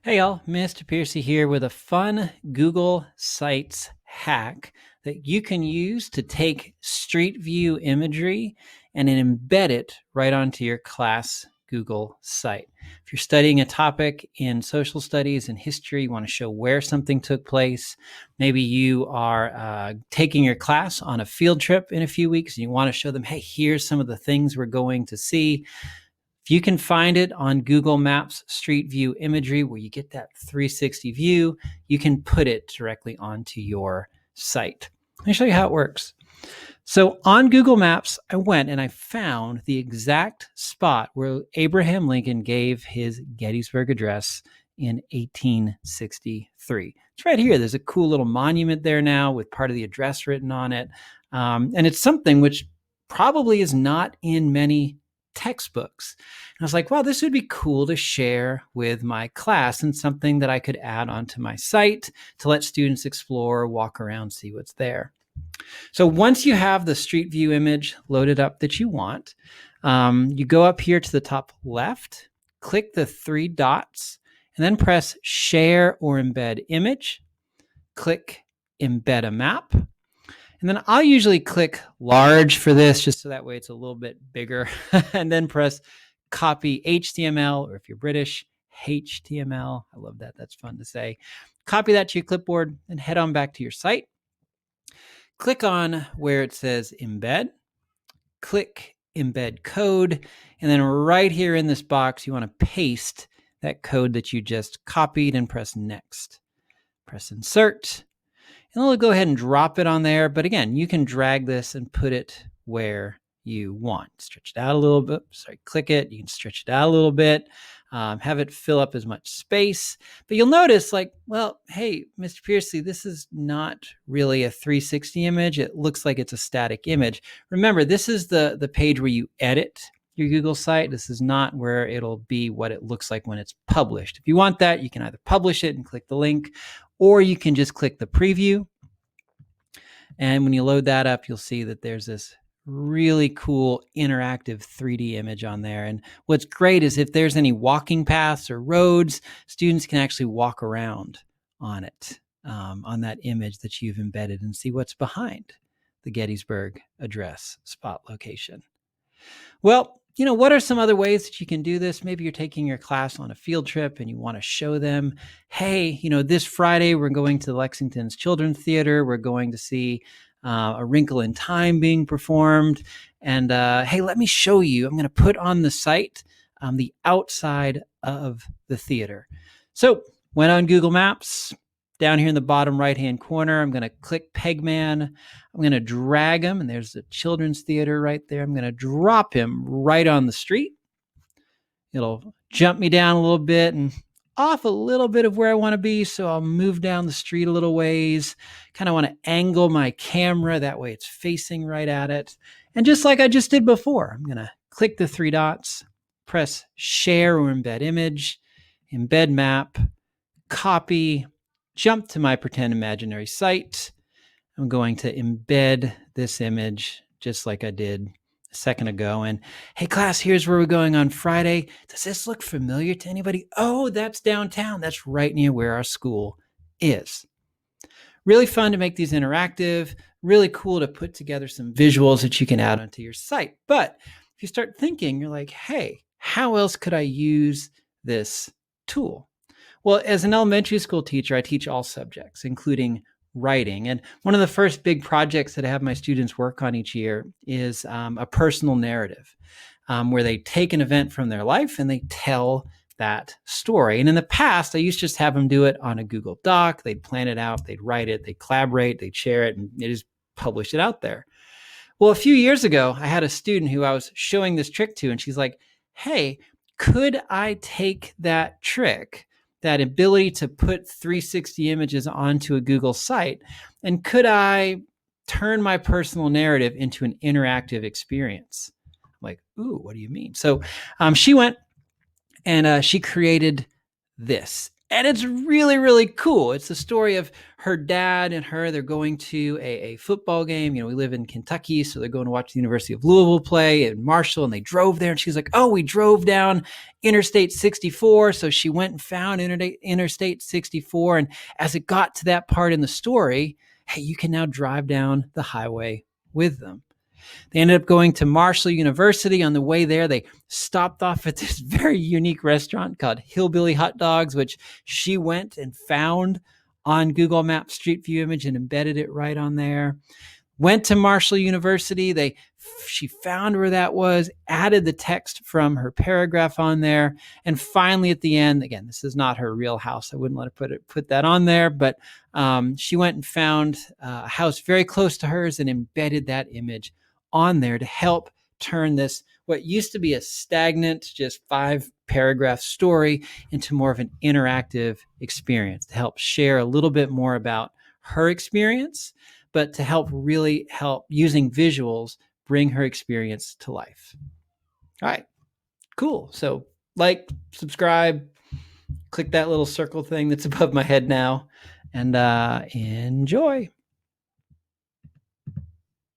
Hey y'all, Mr. Piercy here with a fun Google Sites hack that you can use to take Street View imagery and then embed it right onto your class Google site. If you're studying a topic in social studies and history, you want to show where something took place. Maybe you are taking your class on a field trip in a few weeks and you want to show them, hey, here's some of the things we're going to see. If you can find it on Google Maps Street View imagery where you get that 360 view, you can put it directly onto your site. Let me show you how it works. So on Google Maps, I went and I found the exact spot where Abraham Lincoln gave his Gettysburg Address in 1863. It's right here. There's a cool little monument there now with part of the address written on it. And it's something which probably is not in many textbooks. And I was like, wow, this would be cool to share with my class and something that I could add onto my site to let students explore, walk around, see what's there. So once you have the Street View image loaded up that you want, you go up here to the top left, click the three dots, and then press Share or Embed Image. Click Embed a Map. And then I'll usually click large for this, just so that way it's a little bit bigger. And then press Copy HTML, or if you're British, HTML. I love that. That's fun to say. Copy that to your clipboard and head on back to your site. Click on where it says Embed. Click Embed Code. And then right here in this box, you want to paste that code that you just copied and press Next. Press Insert. And we'll go ahead and drop it on there. But again, you can drag this and put it where you want. Stretch it out a little bit. Sorry, click it. You can stretch it out a little bit. Have it fill up as much space. But you'll notice like, well, hey, Mr. Piercy, this is not really a 360 image. It looks like it's a static image. Remember, this is the page where you edit your Google site. This is not where it'll be what it looks like when it's published. If you want that, you can either publish it and click the link, or you can just click the preview. And when you load that up, you'll see that there's this really cool interactive 3D image on there. And what's great is if there's any walking paths or roads, students can actually walk around on it, on that image that you've embedded, and see what's behind the Gettysburg Address spot location. Well, what are some other ways that you can do this? Maybe you're taking your class on a field trip and you want to show them, hey, this Friday we're going to Lexington's Children's Theater. We're going to see A Wrinkle in Time being performed. And hey, let me show you. I'm going to put on the site the outside of the theater. So went on Google Maps. Down here in the bottom right-hand corner, I'm going to click Pegman. I'm going to drag him, and there's the children's theater right there. I'm going to drop him right on the street. It'll jump me down a little bit and off a little bit of where I want to be, so I'll move down the street a little ways. Kind of want to angle my camera. That way it's facing right at it. And just like I just did before, I'm going to click the three dots, press Share or Embed Image, Embed Map, Copy, jump to my pretend imaginary site. I'm going to embed this image just like I did a second ago. And hey, class, here's where we're going on Friday. Does this look familiar to anybody? Oh, that's downtown. That's right near where our school is. Really fun to make these interactive, really cool to put together some visuals that you can add onto your site. But if you start thinking, you're like, hey, how else could I use this tool? Well, as an elementary school teacher, I teach all subjects, including writing. And one of the first big projects that I have my students work on each year is a personal narrative, where they take an event from their life and they tell that story. And in the past, I used to just have them do it on a Google Doc. They'd plan it out, they'd write it, they'd collaborate, they'd share it, and they just publish it out there. Well, a few years ago, I had a student who I was showing this trick to, and she's like, hey, could I take that trick, that ability to put 360 images onto a Google site, and could I turn my personal narrative into an interactive experience? I'm like, ooh, what do you mean? So she went and she created this. And it's really, really cool. It's the story of her dad and her. They're going to a football game. We live in Kentucky, so they're going to watch the University of Louisville play in Marshall, and they drove there. And she's like, oh, we drove down Interstate 64. So she went and found Interstate 64. And as it got to that part in the story, hey, you can now drive down the highway with them. They ended up going to Marshall University. On the way there, they stopped off at this very unique restaurant called Hillbilly Hot Dogs, which she went and found on Google Maps Street View image and embedded it right on there. Went to Marshall University. She found where that was, added the text from her paragraph on there, and finally at the end, again, this is not her real house. I wouldn't let her put that on there, but she went and found a house very close to hers and embedded that image on there to help turn this, what used to be a stagnant, just 5-paragraph story, into more of an interactive experience, to help share a little bit more about her experience, but to help using visuals bring her experience to life. All right, cool. So like, subscribe, click that little circle thing that's above my head now, and enjoy.